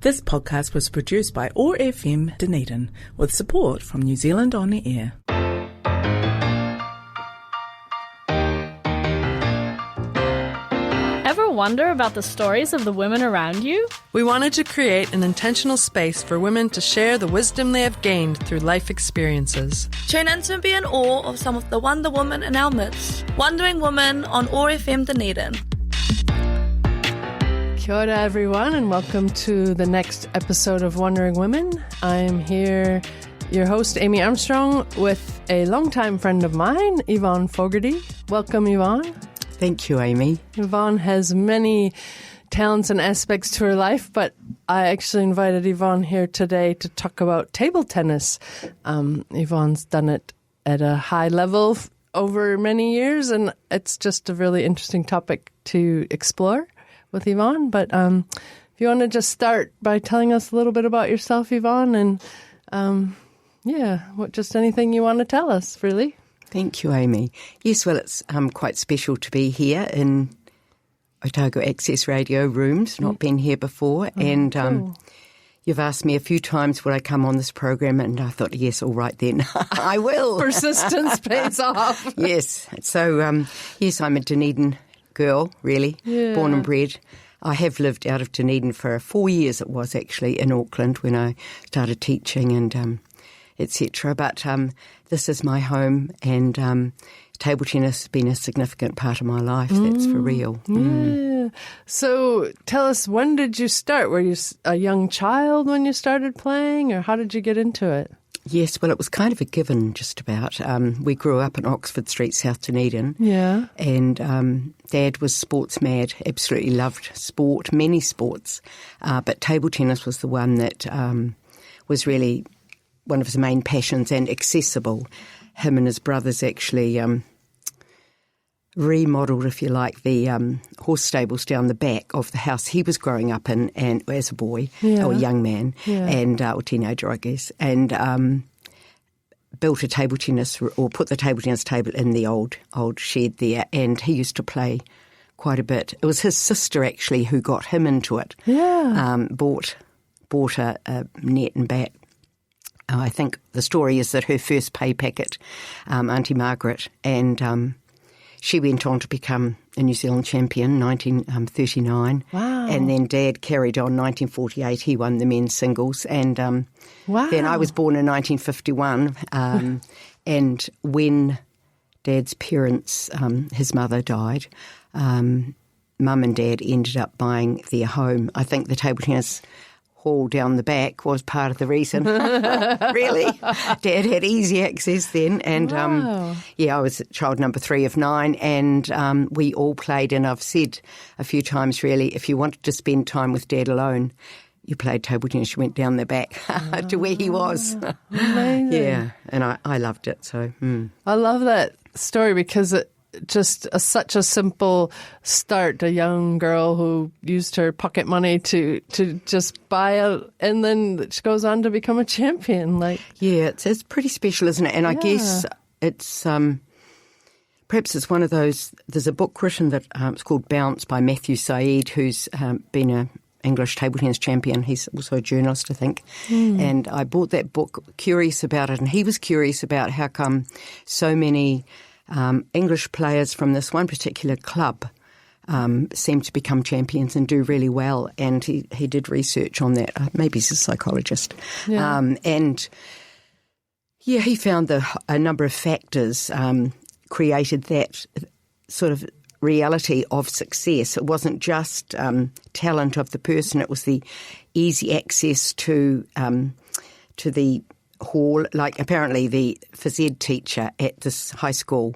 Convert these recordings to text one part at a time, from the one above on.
This podcast was produced by OAR FM Dunedin with support from New Zealand On Air. Ever wonder about the stories of the women around you? We wanted to create an intentional space for women to share the wisdom they have gained through life experiences. Tune in to be in awe of some of the Wonder Women in our midst. Wondering Women on OAR FM Dunedin. Kia ora everyone, and welcome to the next episode of Wondering Women. I'm here, your host Amy Armstrong, with a longtime friend of mine, Yvonne Fogarty. Welcome, Yvonne. Thank you, Amy. Yvonne has many talents and aspects to her life, but I actually invited Yvonne here today to talk about table tennis. Yvonne's done it at a high level over many years, and it's just a really interesting topic to explore with Yvonne. But if you want to just start by telling us a little bit about yourself, Yvonne, and just anything you want to tell us, really. Thank you, Amy. Yes, well, it's quite special to be here in Otago Access Radio rooms. Not been here before, and cool. You've asked me a few times would I come on this program, and I thought, yes, all right then, I will. Persistence pays off. Yes. So, yes, I'm a Dunedin girl, really, born and bred. I have lived out of Dunedin for 4 years, it was actually, in Auckland when I started teaching and etc. But this is my home, and table tennis has been a significant part of my life, that's for real. Yeah. So tell us, when did you start? Were you a young child when you started playing, or how did you get into it? Yes, well, it was kind of a given, just about. We grew up in Oxford Street, South Dunedin. Yeah. And Dad was sports mad, absolutely loved sport, many sports. But table tennis was the one that was really one of his main passions and accessible. Him and his brothers actually remodelled, if you like, the horse stables down the back of the house he was growing up in, and as a boy, or a young man, and or teenager, I guess, and built a table tennis, or put the table tennis table in the old shed there, and he used to play quite a bit. It was his sister actually who got him into it. Yeah, bought a net and bat. I think the story is that her first pay packet, Auntie Margaret, and she went on to become a New Zealand champion, 1939. Wow. And then Dad carried on, 1948, he won the men's singles. And then I was born in 1951. And when Dad's parents, his mother died, Mum and Dad ended up buying their home. I think the table tennis hall down the back was part of the reason. Really. Dad had easy access then. And, I was child number 3 of 9, and we all played. And I've said a few times, really, if you wanted to spend time with Dad alone, you played table tennis, you went down the back to where he was. Amazing. Yeah, and I loved it. So I love that story because it just such a simple start. A young girl who used her pocket money to just buy out, and then she goes on to become a champion. It's pretty special, isn't it? And I guess it's perhaps it's one of those. There's a book written that it's called Bounce by Matthew Said, who's been a English table tennis champion. He's also a journalist, I think. And I bought that book, curious about it, and he was curious about how come so many English players from this one particular club seem to become champions and do really well. And he did research on that. Maybe he's a psychologist. Yeah. He found a number of factors created that sort of reality of success. It wasn't just talent of the person. It was the easy access to the hall. Like, apparently the phys ed teacher at this high school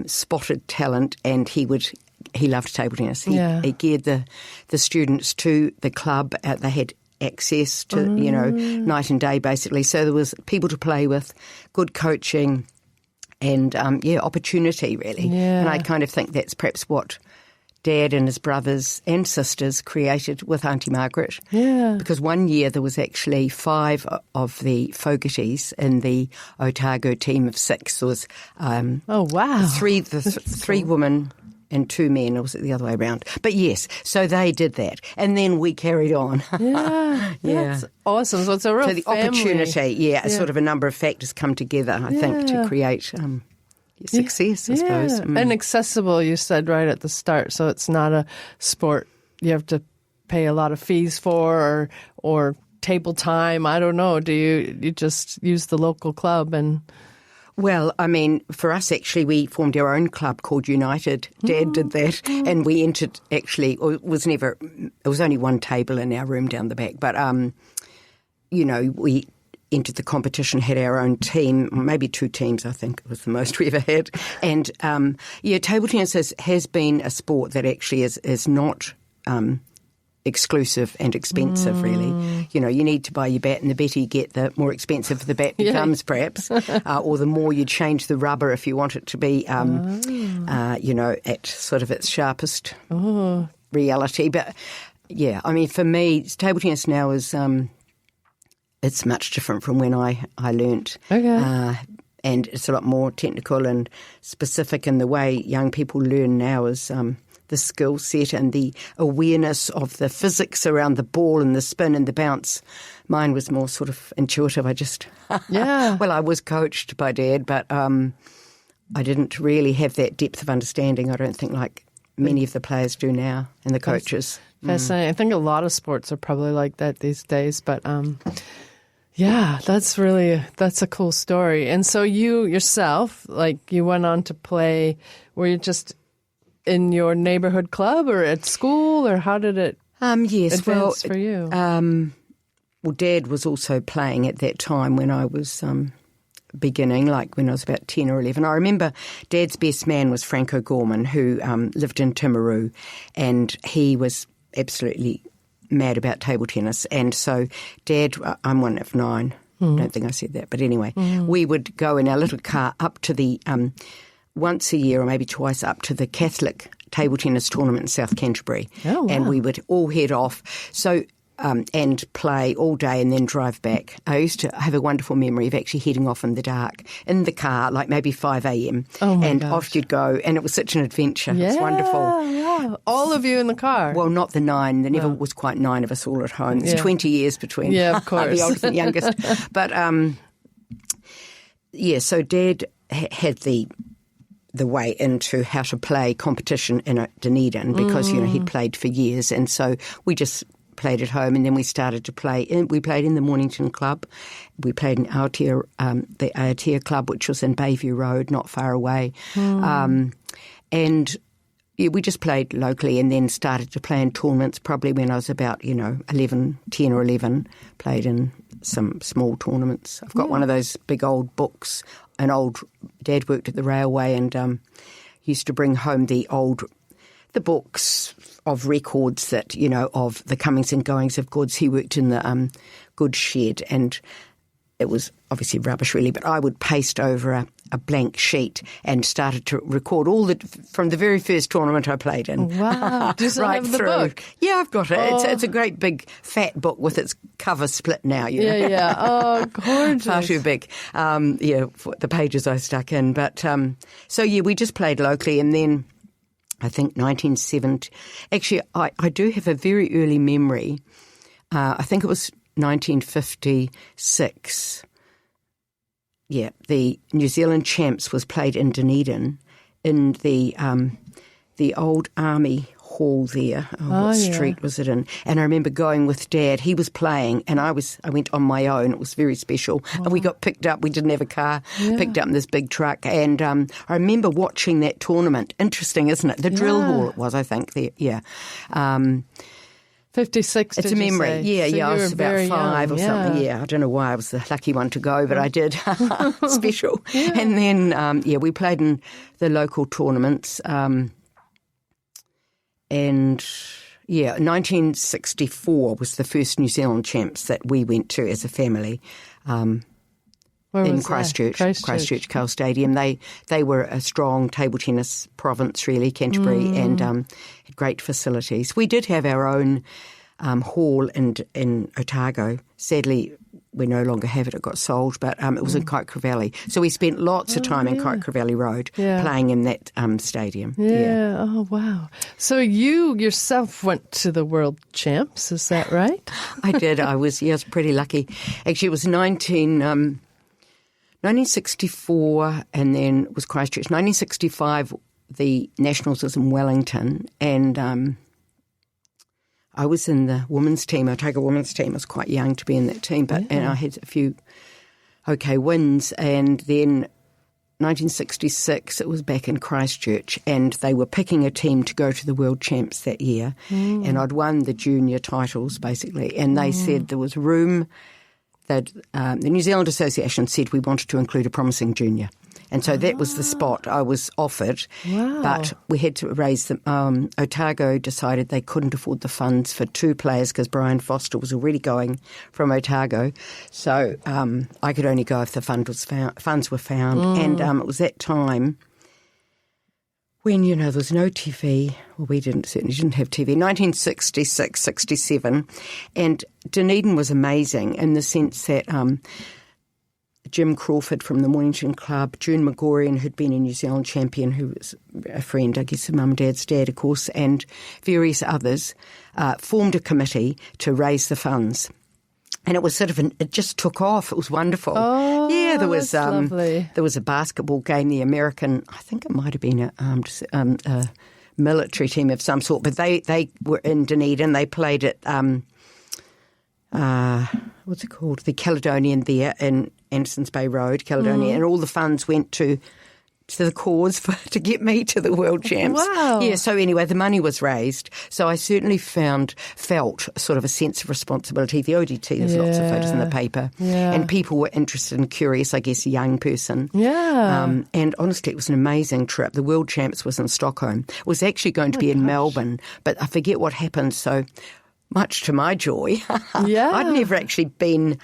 spotted talent, and he loved table tennis. He geared the students to the club. They had access to, night and day, basically. So there was people to play with, good coaching, and opportunity, really. Yeah. And I kind of think that's perhaps what Dad and his brothers and sisters created with Auntie Margaret. Yeah. Because one year there was actually 5 of the Fogartys in the Otago team of 6. There was 3 women and 2 men, or was it the other way around? But yes, so they did that. And then we carried on. Yeah. That's awesome. So it's a real So the opportunity, sort of a number of factors come together, I think, to create success, I suppose. And accessible, you said right at the start. So it's not a sport you have to pay a lot of fees for or table time. I don't know. Do you just use the local club and... Well, I mean, for us, actually, we formed our own club called United. Dad did that, and we entered, actually, it was only one table in our room down the back, but, we entered the competition, had our own team, maybe 2 teams, I think was the most we ever had. And, table tennis has been a sport that actually is not... exclusive and expensive, really. You need to buy your bat, and the better you get, the more expensive the bat becomes, perhaps, or the more you change the rubber if you want it to be, at sort of its sharpest reality. But, I mean, for me, table tennis now is it's much different from when I learnt. Okay. And it's a lot more technical and specific, and the way young people learn now is... the skill set and the awareness of the physics around the ball and the spin and the bounce. Mine was more sort of intuitive. I just... well, I was coached by Dad, but I didn't really have that depth of understanding, I don't think, like many of the players do now and the coaches. Fascinating. I think a lot of sports are probably like that these days, but... that's a cool story. And so you yourself, like you went on to play, were you just... in your neighborhood club or at school, or how did it advance for you? Dad was also playing at that time when I was beginning, like when I was about 10 or 11. I remember Dad's best man was Franco Gorman, who lived in Timaru, and he was absolutely mad about table tennis. And so Dad, I'm one of 9. I don't think I said that, but anyway, we would go in our little car up to the... once a year or maybe twice up to the Catholic table tennis tournament in South Canterbury. Oh, wow. And we would all head off and play all day and then drive back. I used to have a wonderful memory of actually heading off in the dark in the car, like maybe 5 a.m. And off you'd go, and it was such an adventure. Yeah, it's wonderful. Yeah. All of you in the car? Well, not the 9. There never was quite 9 of us all at home. There's 20 years between of course. the oldest and youngest. But, so Dad had the way into how to play competition in Dunedin because, he'd played for years. And so we just played at home, and then we started to play. We played in the Mornington Club. We played in the Aotea Club, which was in Bayview Road, not far away. We just played locally and then started to play in tournaments probably when I was about, 10 or 11, played in some small tournaments. I've got one of those big old books. Dad worked at the railway and used to bring home the books of records that, of the comings and goings of goods. He worked in the goods shed, and it was obviously rubbish really, but I would paste over a blank sheet and started to record from the very first tournament I played in. Wow. Do you still have the book? Yeah, I've got it. It's a great big fat book with its cover split now. Yeah. Oh, gorgeous. Far too big. For the pages I stuck in. But, we just played locally, and then I think 1970. Actually, I do have a very early memory. I think it was 1956. Yeah, the New Zealand Champs was played in Dunedin in the old Army Hall there. What street was it in? And I remember going with Dad. He was playing, and I went on my own. It was very special. Wow. And we got picked up. We didn't have a car. Picked up in this big truck. And I remember watching that tournament. Interesting, isn't it? The drill hall it was, I think. 56, it's a memory. Yeah, I was about 5 or something. Yeah, I don't know why I was the lucky one to go, but I did. Special. Yeah. And then, we played in the local tournaments. 1964 was the first New Zealand Champs that we went to as a family. In Christchurch, Carl Stadium. They were a strong table tennis province, really, Canterbury, and had great facilities. We did have our own hall in Otago. Sadly, we no longer have it. It got sold, but it was in Kaikouravelli. So we spent lots of time in Kaikouravelli Road playing in that stadium. Yeah. Oh, wow. So you yourself went to the World Champs, is that right? I did. I was pretty lucky. Actually, it was 1964 and then it was Christchurch. 1965, the Nationals was in Wellington, and I was in the women's team, Otago women's team. I was quite young to be in that team, and I had a few okay wins. And then 1966, it was back in Christchurch, and they were picking a team to go to the World Champs that year. And I'd won the junior titles, basically, and they said there was room. That the New Zealand Association said we wanted to include a promising junior. And so that was the spot I was offered. Wow. But we had to raise them. Otago decided they couldn't afford the funds for 2 players because Brian Foster was already going from Otago. So I could only go if the funds were found. And it was that time when, there was no TV. Well, we certainly didn't have TV. 1966, 67. And Dunedin was amazing in the sense that Jim Crawford from the Mornington Club, June Megorian, who'd been a New Zealand champion, who was a friend, I guess, of Mum and Dad's dad, of course, and various others, formed a committee to raise the funds. And it was it just took off. It was wonderful. Oh, yeah, there was lovely. There was a basketball game, the American, I think it might have been a military team of some sort, but they were in Dunedin. They played at what's it called? The Caledonian there in Andersons Bay Road, Caledonia, and all the funds went to the cause to get me to the World Champs. Wow. Yeah, so anyway, the money was raised. So I certainly felt sort of a sense of responsibility. The ODT, there's lots of photos in the paper. Yeah. And people were interested and curious, I guess, a young person. Yeah. And honestly, it was an amazing trip. The World Champs was in Stockholm. It was actually going to be in Melbourne, but I forget what happened. So much to my joy, I'd never actually been...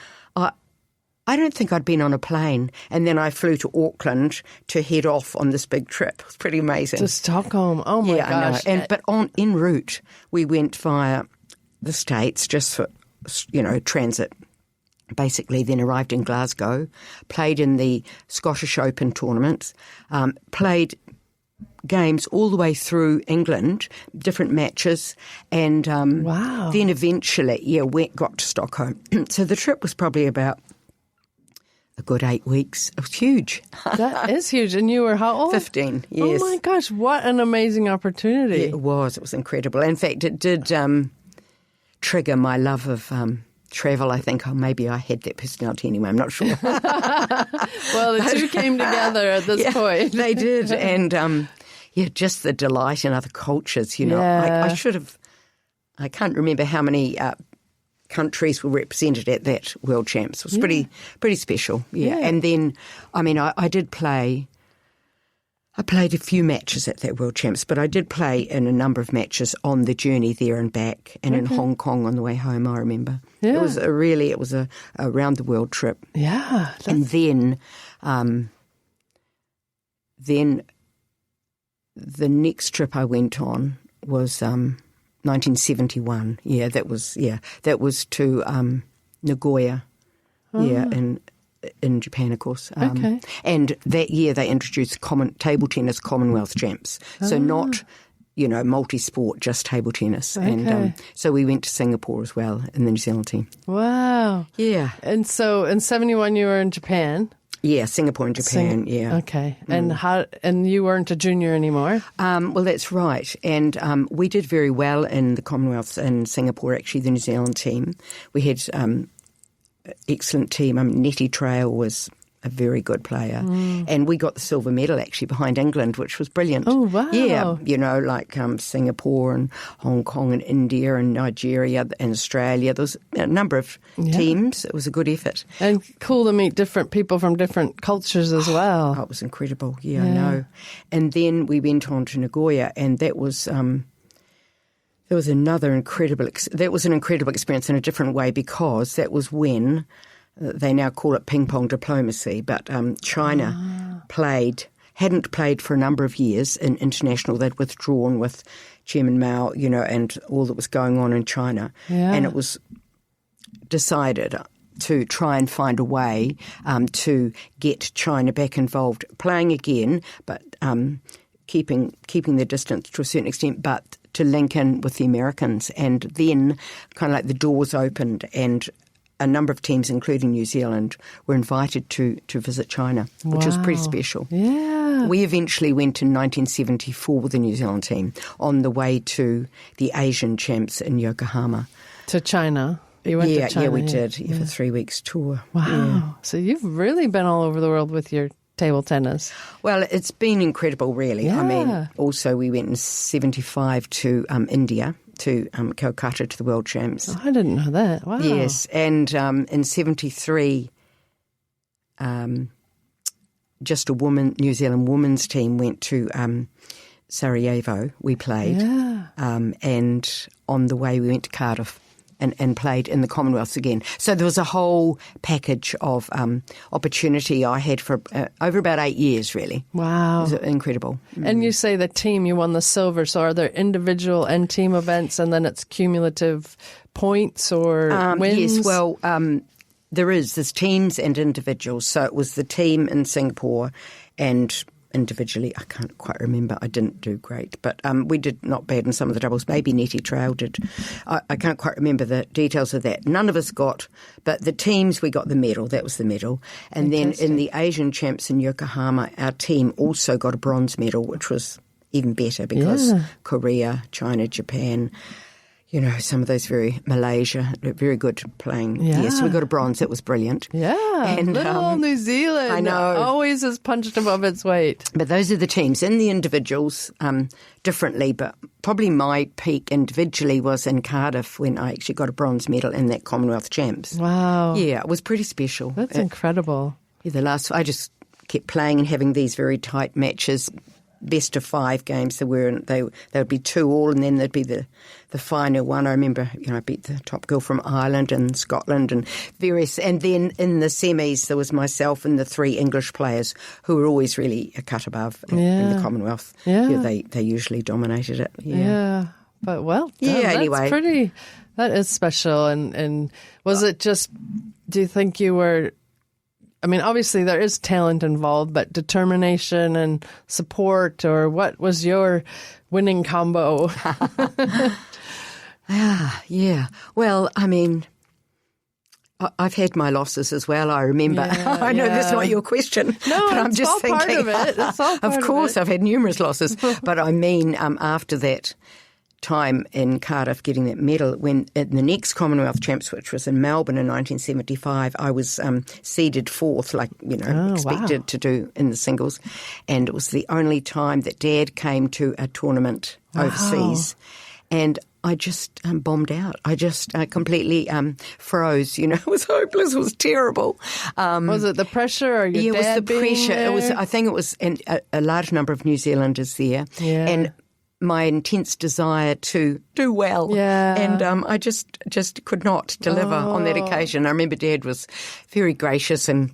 I don't think I'd been on a plane, and then I flew to Auckland to head off on this big trip. It was pretty amazing. To Stockholm. Oh my gosh. I know. But en route, we went via the States just for, transit. Basically, then arrived in Glasgow, played in the Scottish Open tournaments, played games all the way through England, different matches, and then eventually, got to Stockholm. So the trip was probably about a good 8 weeks. It was huge. That is huge. And you were how old? 15, yes. Oh my gosh, what an amazing opportunity. Yeah, it was incredible. In fact, it did trigger my love of travel. I think maybe I had that personality anyway, I'm not sure. Well, the two came together at this point. They did. And just the delight in other cultures, I should have, I can't remember how many countries were represented at that World Champs. It was pretty special, And then, I did play. I played a few matches at that World Champs, but I did play in a number of matches on the journey there and back, and in Hong Kong on the way home. I remember it was a round the world trip. Yeah, and then the next trip I went on was 1971. That was to Nagoya. In Japan, of course. And that year they introduced table tennis Commonwealth Champs. So not, multi-sport, just table tennis. And so we went to Singapore as well in the New Zealand team. Wow. Yeah. And so in 71 you were in Japan? Yeah, Singapore and Japan, Okay. And you weren't a junior anymore? Well, that's right. And we did very well in the Commonwealths in Singapore, actually, the New Zealand team. We had excellent team. Nettie Trail was a very good player. And we got the silver medal, actually, behind England, which was brilliant. Oh, wow. Yeah, like Singapore and Hong Kong and India and Nigeria and Australia. There was a number of teams. It was a good effort. And cool to meet different people from different cultures as well. Oh, it was incredible. Yeah, I know. And then we went on to Nagoya, and that was... There was another incredible experience in a different way, because that was when they now call it ping pong diplomacy, but China hadn't played for a number of years in international. They'd withdrawn with Chairman Mao, and all that was going on in China. Yeah. And it was decided to try and find a way to get China back involved, playing again, but keeping the distance to a certain extent, but to link in with the Americans. And then kind of like the doors opened and a number of teams, including New Zealand, were invited to visit China, which was pretty special. Yeah. We eventually went in 1974 with the New Zealand team on the way to the Asian Champs in Yokohama. To China. You went to China? Yeah, we did. Yeah, for 3 weeks tour. Wow. Yeah. So you've really been all over the world with your table tennis. Well, it's been incredible, really. Yeah. I mean, also we went in 75 to India, to Calcutta, to the World Champs. Oh, I didn't know that. Wow. Yes, and in 73, just a New Zealand women's team went to Sarajevo. We played. Yeah. And on the way we went to Cardiff and played in the Commonwealths again. So there was a whole package of opportunity I had for over about 8 years, really. Wow. It was incredible. And you say the team, you won the silver. So are there individual and team events and then it's cumulative points or wins? Yes, well, there's teams and individuals. So it was the team in Singapore and individually, I can't quite remember. I didn't do great, but we did not bad in some of the doubles. Maybe Nettie Trail did. I can't quite remember the details of that. None of us got, but the teams, we got the medal. That was the medal. And Fantastic. then in the Asian Champs in Yokohama, our team also got a bronze medal, which was even better because Korea, China, Japan, some of those Malaysia, very good playing. Yeah. Yes, we got a bronze. That was brilliant. Yeah. And, little old New Zealand. I know. Always is punched above its weight. But those are the teams. And the individuals, differently, but probably my peak individually was in Cardiff when I actually got a bronze medal in that Commonwealth Champs. Wow. Yeah, it was pretty special. That's incredible. Yeah, I just kept playing and having these very tight matches. Best of 5 games there were, and they would be 2-2, and then there'd be the final one. I remember, I beat the top girl from Ireland and Scotland and various. And then in the semis, there was myself and the 3 English players who were always really a cut above in the Commonwealth. Yeah. They usually dominated it. Yeah. But Anyway. That is special. And was it just, do you think you were, I mean, obviously there is talent involved, but determination and support, or what was your winning combo? Yeah. Well, I mean, I've had my losses as well, I remember. Yeah, I know that's not your question. No, but I'm it's just all thinking, part of it. It's all part of course, of it. I've had numerous losses. But I mean, after that time in Cardiff getting that medal, when at the next Commonwealth Champs, which was in Melbourne in 1975, I was seeded 4th, expected to do in the singles. And it was the only time that Dad came to a tournament overseas. And I just bombed out. I just completely froze. It was hopeless. It was terrible. Was it the pressure or your dad it was the being pressure. there? I think it was a large number of New Zealanders there. Yeah. And my intense desire to do well. Yeah. And I just could not deliver on that occasion. I remember Dad was very gracious and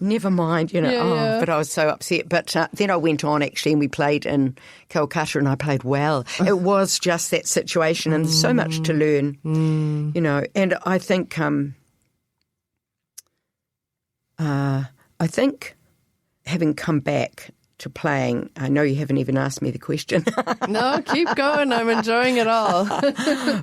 never mind, but I was so upset. But then I went on actually and we played in Calcutta and I played well. It was just that situation and so much to learn, and I think having come back to playing, I know you haven't even asked me the question. No, keep going. I'm enjoying it all.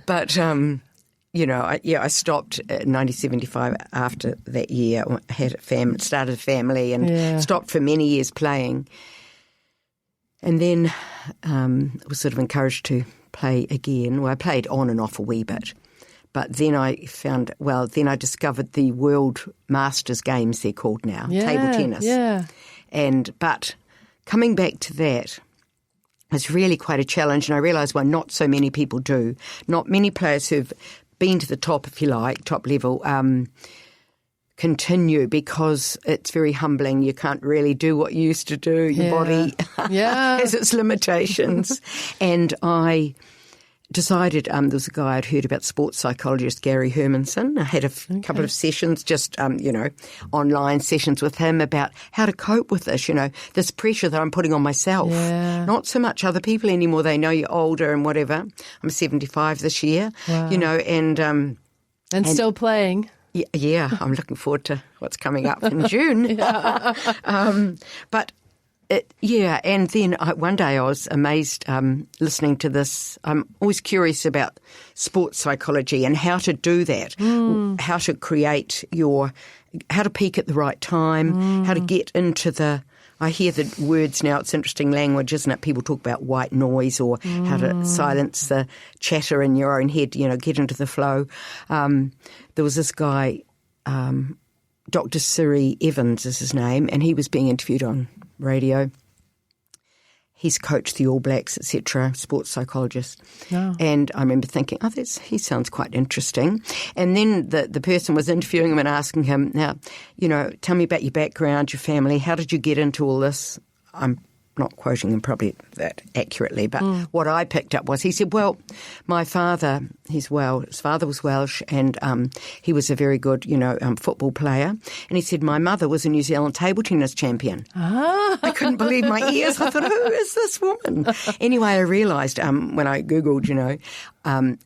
But, I stopped in 1975 after that year. I had started a family and stopped for many years playing. And then was sort of encouraged to play again. Well, I played on and off a wee bit. But then I discovered the World Masters Games, they're called now, table tennis. Yeah. But coming back to that is really quite a challenge, and I realise why not so many people do. Not many players who've been to the top, if you like, top level, continue because it's very humbling. You can't really do what you used to do. Your body has its limitations. And I decided, there was a guy I'd heard about, sports psychologist Gary Hermanson. I had a couple of sessions, just, online sessions with him about how to cope with this, this pressure that I'm putting on myself. Yeah. Not so much other people anymore. They know you're older and whatever. I'm 75 this year, Wow. and still playing. Yeah, I'm looking forward to what's coming up in June. But and then one day I was amazed listening to this. I'm always curious about sports psychology and how to do that, how to create how to peak at the right time, how to get into I hear the words now, it's interesting language, isn't it? People talk about white noise or how to silence the chatter in your own head, get into the flow. There was this guy, Dr. Siri Evans is his name, and he was being interviewed on radio. He's coached the All Blacks, etc., sports psychologist. Oh. And I remember thinking, he sounds quite interesting. And then the person was interviewing him and asking him, now, tell me about your background, your family. How did you get into all this? I'm not quoting him probably that accurately, but what I picked up was he said, well, my father, his father was Welsh, and he was a very good, football player. And he said, my mother was a New Zealand table tennis champion. Ah. I couldn't believe my ears. I thought, who is this woman? Anyway, I realised when I Googled,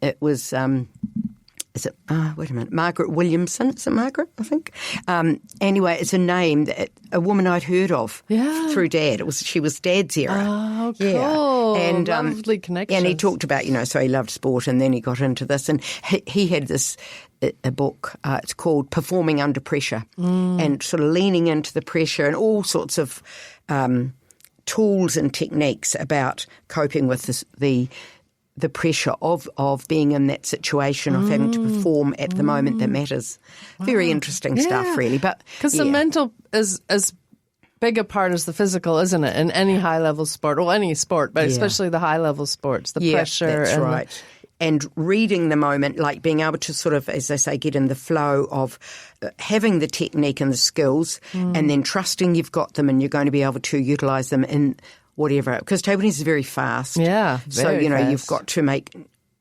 it was... wait a minute, Margaret Williamson. Is it Margaret, I think? Anyway, it's a name that a woman I'd heard of through Dad. She was Dad's era. Oh, cool. Yeah. And, lovely connection. And he talked about, so he loved sport, and then he got into this. And he had a book, it's called Performing Under Pressure, and sort of leaning into the pressure and all sorts of tools and techniques about coping with the pressure of being in that situation, of having to perform at the moment that matters. Very interesting stuff, really. But because the mental is as big a part as the physical, isn't it? In any high-level sport, or any sport, but especially the high-level sports, the pressure. That's right. And reading the moment, like being able to sort of, as they say, get in the flow of having the technique and the skills, and then trusting you've got them and you're going to be able to utilise them in whatever, because table tennis is very fast. Yeah, very fast. You've got to make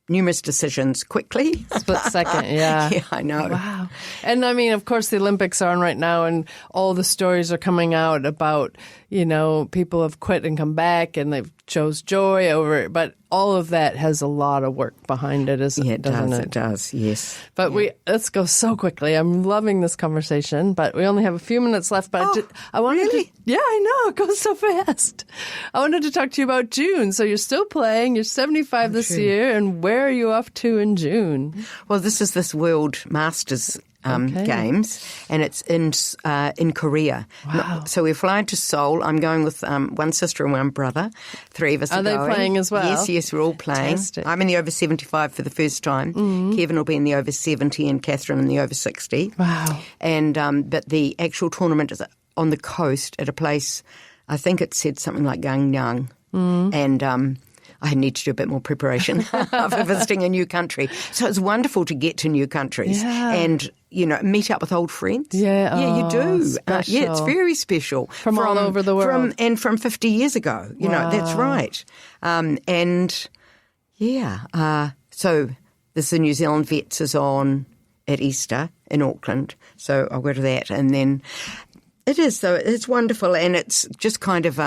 numerous decisions quickly. Split second, yeah. Yeah, I know. Wow. And I mean, of course, the Olympics are on right now, and all the stories are coming out about, people have quit and come back, and they've chose joy over it. But all of that has a lot of work behind it, doesn't it? It does, yes. But let's go so quickly. I'm loving this conversation, but we only have a few minutes left. But I wanted really? I know, it goes so fast. I wanted to talk to you about June. So you're still playing. You're 75 this year, and where are you off to in June? Well, this World Masters Games, and it's in Korea. Wow. So we're flying to Seoul. I'm going with one sister and one brother. 3 of us are going. Are they playing as well? Yes, we're all playing. Fantastic. I'm in the over 75 for the first time. Kevin will be in the over 70 and Catherine in the over 60. Wow. And but the actual tournament is on the coast at a place, I think it said something like Gangnam. And I need to do a bit more preparation for visiting a new country. So it's wonderful to get to new countries and, meet up with old friends. Yeah, you do. It's very special. From all over the world. From 50 years ago. That's right. So there's the New Zealand Vets is on at Easter in Auckland. So I'll go to that. And then it's wonderful. And it's just kind of...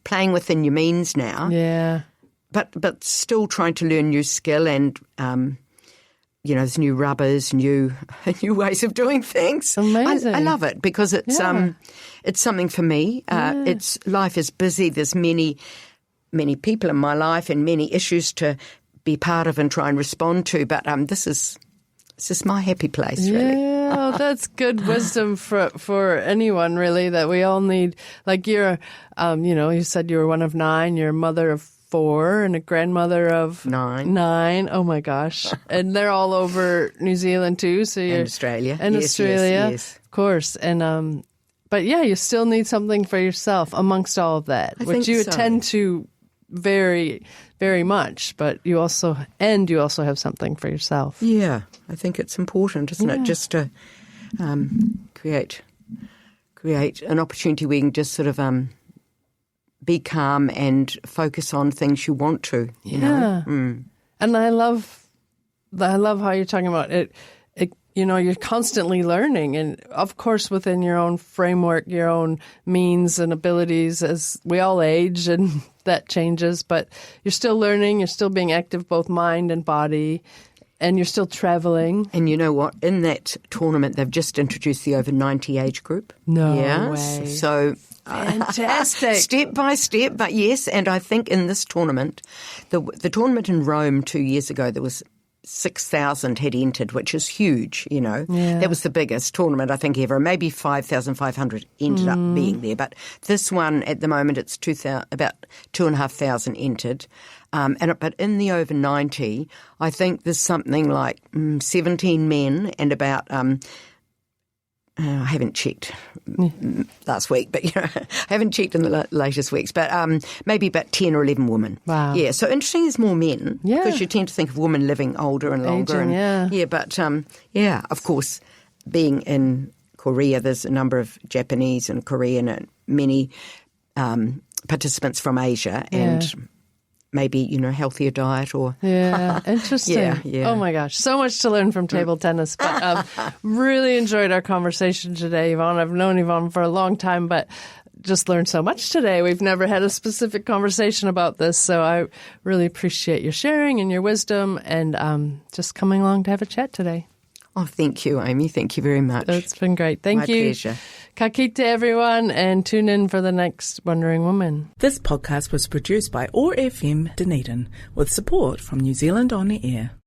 playing within your means now, but still trying to learn new skill and there's new rubbers, new ways of doing things. Amazing. I love it because it's something for me. Life is busy. There's many people in my life and many issues to be part of and try and respond to. But this is my happy place, really. Yeah, that's good wisdom for anyone, really, that we all need. Like you're, you said you were one of 9, you're a mother of 4 and a grandmother of 9. Oh, my gosh. And they're all over New Zealand, too. So you're, and Australia. And Australia, yes. Of course. And but, you still need something for yourself amongst all of that, which you attend to very, very much, but you also have something for yourself. Yeah, I think it's important, isn't it, just to create an opportunity where you can just sort of be calm and focus on things you want to. You know? And I love how you're talking about it. You're constantly learning, and of course within your own framework, your own means and abilities, as we all age and that changes, but you're still learning, you're still being active, both mind and body. And you're still traveling. And you know what? In that tournament, they've just introduced the over 90 age group. No yes. way. So fantastic. Step by step, but yes. And I think in this tournament, the tournament in Rome 2 years ago, there was 6,000 had entered, which is huge, you know. Yeah. That was the biggest tournament I think ever. Maybe 5,500 ended up being there. But this one at the moment, it's about 2,500 entered. But in the over 90, I think there's something like 17 men and about, I haven't checked last week, but I haven't checked in the latest weeks, but maybe about 10 or 11 women. Wow. Yeah, so interesting is more men, because you tend to think of women living older and longer. Aging, But of course, being in Korea, there's a number of Japanese and Korean and many participants from Asia and maybe, healthier diet or... Yeah, interesting. Yeah. Oh, my gosh. So much to learn from table tennis. But really enjoyed our conversation today, Yvonne. I've known Yvonne for a long time, but just learned so much today. We've never had a specific conversation about this, so I really appreciate your sharing and your wisdom and just coming along to have a chat today. Oh, thank you, Amy. Thank you very much. It's been great. Thank you. My pleasure. Ka kite, everyone, and tune in for the next Wondering Woman. This podcast was produced by OAR FM Dunedin with support from New Zealand On the Air.